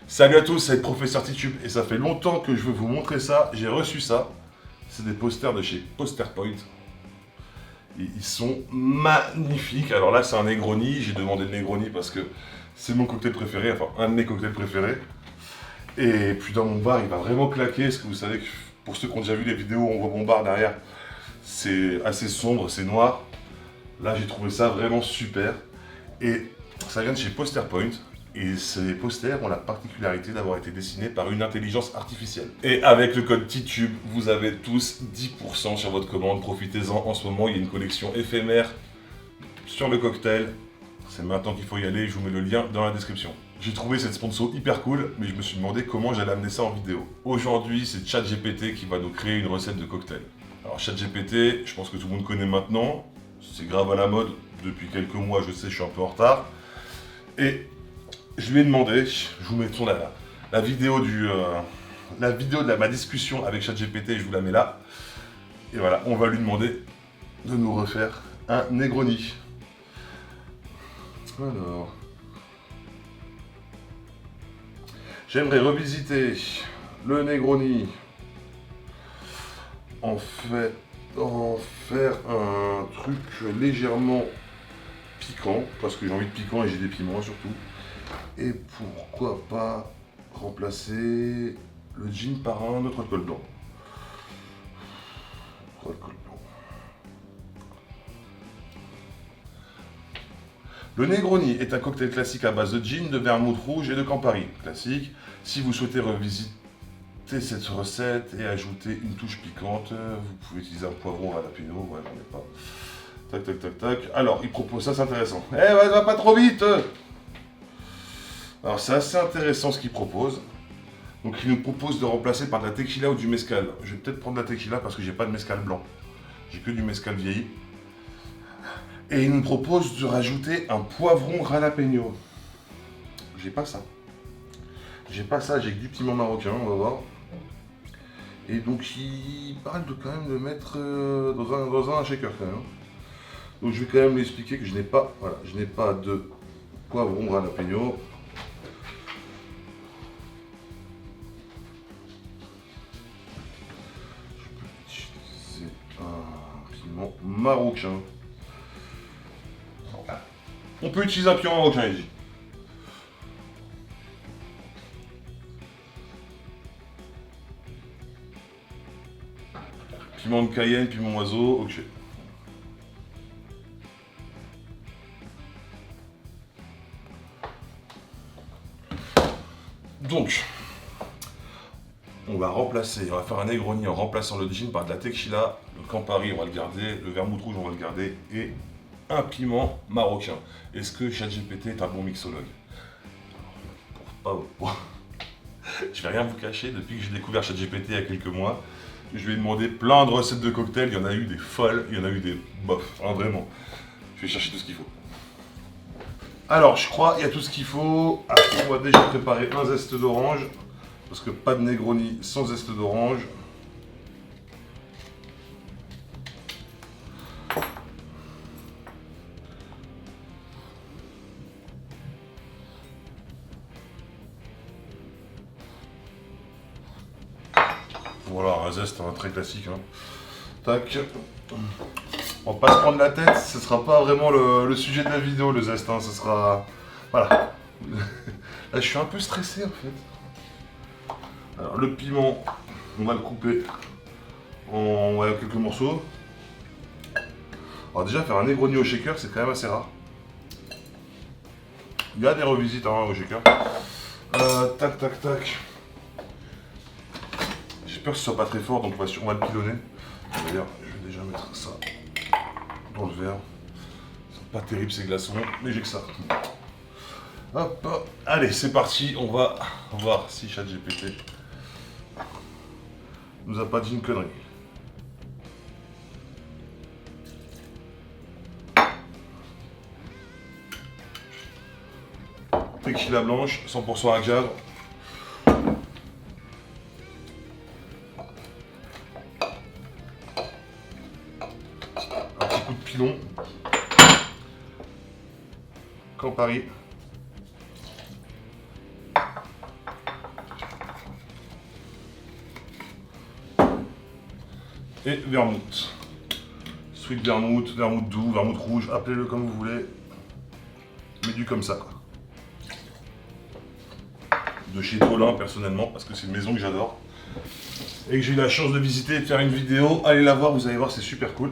Salut à tous, c'est le professeur Titube et ça fait longtemps que je veux vous montrer ça. J'ai reçu ça. C'est des posters de chez Posterpoint. Et ils sont magnifiques. Alors là, c'est un Negroni. J'ai demandé le Negroni parce que c'est mon cocktail préféré, enfin un de mes cocktails préférés. Et puis dans mon bar, il va vraiment claquer. Parce que vous savez que pour ceux qui ont déjà vu les vidéos, on voit mon bar derrière. C'est assez sombre, c'est noir. Là, j'ai trouvé ça vraiment super. Et ça vient de chez Posterpoint. Et ces posters ont la particularité d'avoir été dessinés par une intelligence artificielle. Et avec le code TITUBE, vous avez tous 10% sur votre commande. Profitez-en, en ce moment, il y a une collection éphémère sur le cocktail. C'est maintenant qu'il faut y aller, je vous mets le lien dans la description. J'ai trouvé cette sponsor hyper cool, mais je me suis demandé comment j'allais amener ça en vidéo. Aujourd'hui, c'est ChatGPT qui va nous créer une recette de cocktail. Alors ChatGPT, je pense que tout le monde connaît maintenant. C'est grave à la mode depuis quelques mois, je sais, je suis un peu en retard. Et je lui ai demandé, je vous mets la vidéo de ma discussion avec ChatGPT, je vous la mets là. Et voilà, on va lui demander de nous refaire un Negroni. Alors, j'aimerais revisiter le Negroni, en faire un truc légèrement piquant, parce que j'ai envie de piquant et j'ai des piments surtout. Et pourquoi pas remplacer le gin par un autre alcool blanc. Le Negroni est un cocktail classique à base de gin, de vermouth rouge et de Campari. Classique. Si vous souhaitez revisiter cette recette et ajouter une touche piquante, vous pouvez utiliser un poivron jalapeno. Ouais, j'en ai pas. Tac, tac, tac, tac. Alors, il propose ça, c'est intéressant. Eh, ouais, va pas trop vite. Alors, c'est assez intéressant ce qu'il propose. Donc, il nous propose de remplacer par de la tequila ou du mezcal. Je vais peut-être prendre de la tequila parce que j'ai pas de mezcal blanc. J'ai que du mezcal vieilli. Et il nous propose de rajouter un poivron jalapeno. J'ai pas ça. J'ai que du piment marocain, on va voir. Et donc il parle de quand même de mettre dans un shaker quand même. Donc je vais quand même lui expliquer que je n'ai pas de poivron jalapeno. Je peux utiliser un piment marocain. On peut utiliser un piment marocain ici. Piment de Cayenne, piment oiseau, ok. Donc, on va faire un Negroni en remplaçant le gin par de la tequila, le Campari on va le garder, le vermouth rouge on va le garder et un piment marocain. Est-ce que ChatGPT est un bon mixologue? Je vais rien vous cacher, depuis que j'ai découvert ChatGPT il y a quelques mois, je lui ai demandé plein de recettes de cocktails, il y en a eu des folles, il y en a eu des bofs, hein, vraiment. Je vais chercher tout ce qu'il faut. Alors, je crois qu'il y a tout ce qu'il faut. Ah, on va déjà préparer un zeste d'orange, parce que pas de Negroni sans zeste d'orange. Voilà, un zeste très classique. Hein. Tac. On va pas se prendre la tête, ce sera pas vraiment le sujet de la vidéo, le zeste. Hein. Ce sera... Voilà. Là, je suis un peu stressé en fait. Alors, le piment, on va le couper en quelques morceaux. Alors déjà, faire un Negroni au shaker, c'est quand même assez rare. Il y a des revisites au shaker. Tac, tac, tac. J'ai peur que ce soit pas très fort, donc on va le pilonner. D'ailleurs, je vais déjà mettre ça dans le verre. C'est pas terrible ces glaçons, mais j'ai que ça. Hop, hop. Allez, c'est parti. On va voir si ChatGPT nous a pas dit une connerie. Tequila blanche, 100% agave. Un petit coup de pilon. Campari. et vermouth. Sweet vermouth, vermouth doux, vermouth rouge, appelez-le comme vous voulez. Mais du comme ça quoi. De chez Tolin personnellement, parce que c'est une maison que j'adore. Et que j'ai eu la chance de visiter et de faire une vidéo. Allez la voir, vous allez voir, c'est super cool.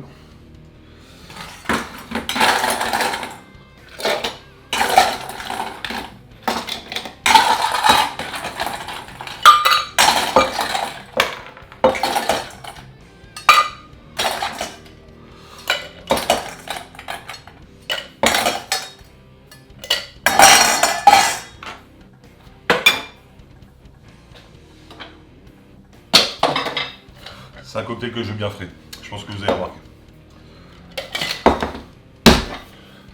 C'est un cocktail que je veux bien frais. Je pense que vous avez remarqué.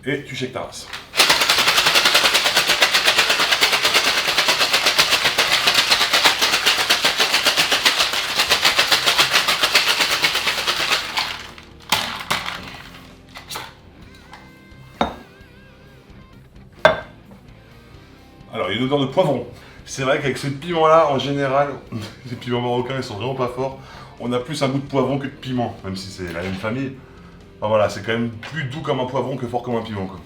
Et tu shakes ta race. Alors, il y a une odeur de poivron. C'est vrai qu'avec ce piment-là, en général, les piments marocains, ils sont vraiment pas forts. On a plus un goût de poivron que de piment, même si c'est la même famille. Enfin, voilà, c'est quand même plus doux comme un poivron que fort comme un piment, quoi.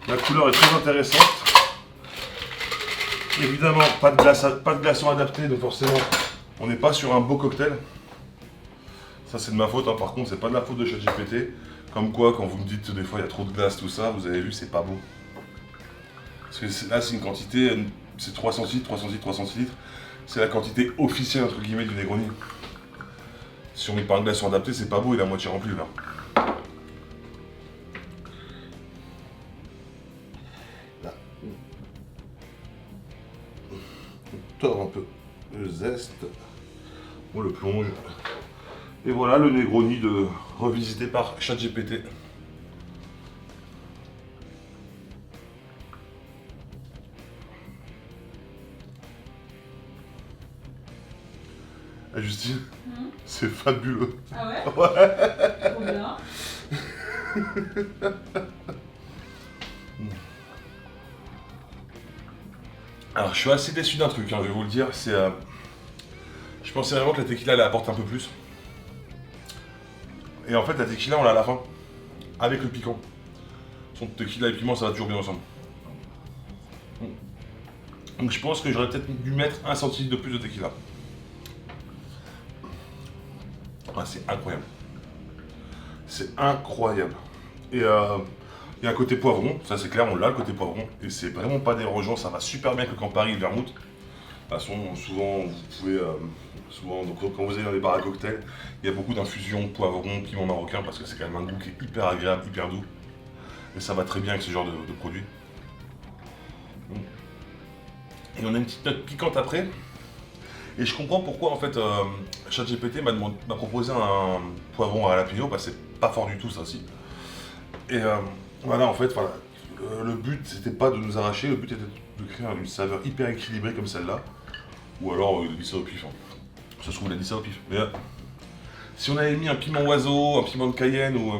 La couleur est très intéressante. Évidemment, pas de glaçon adapté, donc forcément, on n'est pas sur un beau cocktail. Ça, c'est de ma faute, hein. Par contre, c'est pas de la faute de ChatGPT. Comme quoi, quand vous me dites des fois il y a trop de glace, tout ça, vous avez vu, c'est pas beau. Parce que là, c'est une quantité, c'est 300 litres, 300 litres, 300 litres. C'est la quantité officielle, entre guillemets, du Negroni. Si on met pas un glaçon adapté, c'est pas beau, il est à moitié rempli le verre. Là. On tord un peu le zeste. On le plonge. Et voilà le Negroni revisité par ChatGPT. Ah, Justine, c'est fabuleux. Ah ouais? Ouais. Trop bien. Alors je suis assez déçu d'un truc, hein, je vais vous le dire, c'est... je pensais vraiment que la tequila elle apporte un peu plus. Et en fait la tequila on l'a à la fin, avec le piquant. Son tequila et piment ça va toujours bien ensemble. Donc je pense que j'aurais peut-être dû mettre 1 centilitre de plus de tequila. Ah, c'est incroyable. C'est incroyable. Et il y a un côté poivron, ça c'est clair, on l'a le côté poivron. Et c'est vraiment pas dérangeant, ça va super bien que quand Paris vermouth. De toute façon, souvent, vous pouvez... donc, quand vous allez dans les bars à cocktails, il y a beaucoup d'infusions poivron, piment marocain, parce que c'est quand même un goût qui est hyper agréable, hyper doux. Et ça va très bien avec ce genre de produit. Et on a une petite note piquante après. Et je comprends pourquoi en fait ChatGPT m'a proposé un poivron à jalapeno, parce que c'est pas fort du tout ça aussi. Et voilà, en fait, voilà, le but c'était pas de nous arracher, le but était de créer une saveur hyper équilibrée comme celle-là. Ou alors il a dit ça au pif. Hein. Ça se trouve, il a dit ça au pif. Mais si on avait mis un piment oiseau, un piment de Cayenne ou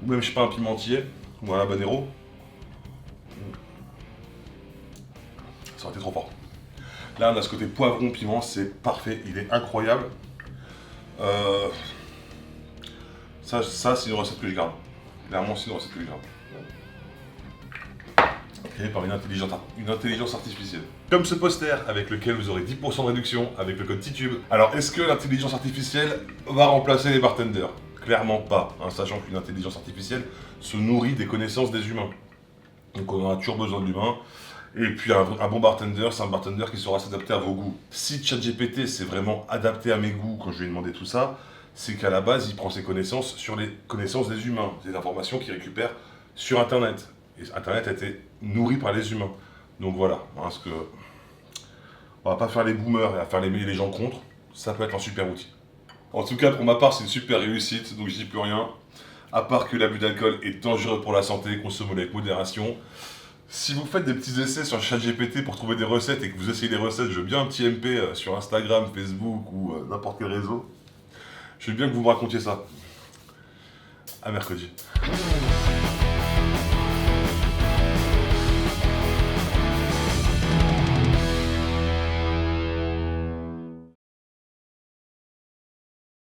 même, je sais pas, un pimentier, ou un habanero, ça aurait été trop fort. Là, on a ce côté poivron-piment, c'est parfait, il est incroyable. Ça c'est une recette que je garde. Clairement, c'est une recette que je garde. Créée par une intelligence artificielle. Comme ce poster avec lequel vous aurez 10% de réduction avec le code TITUBE. Alors, est-ce que l'intelligence artificielle va remplacer les bartenders? Clairement pas, hein, sachant qu'une intelligence artificielle se nourrit des connaissances des humains. Donc on a toujours besoin de l'humain. Et puis un bon bartender, c'est un bartender qui saura s'adapter à vos goûts. Si ChatGPT s'est vraiment adapté à mes goûts quand je lui ai demandé tout ça, c'est qu'à la base, il prend ses connaissances sur les connaissances des humains, des informations qu'il récupère sur Internet. Et Internet a été nourri par les humains. Donc voilà, parce que on va pas faire les boomers et à faire les gens contre, ça peut être un super outil. En tout cas, pour ma part, c'est une super réussite, donc je dis plus rien. À part que l'abus d'alcool est dangereux pour la santé, consommez-le avec modération. Si vous faites des petits essais sur ChatGPT pour trouver des recettes et que vous essayez des recettes, je veux bien un petit MP sur Instagram, Facebook ou n'importe quel réseau. Je veux bien que vous me racontiez ça. À mercredi.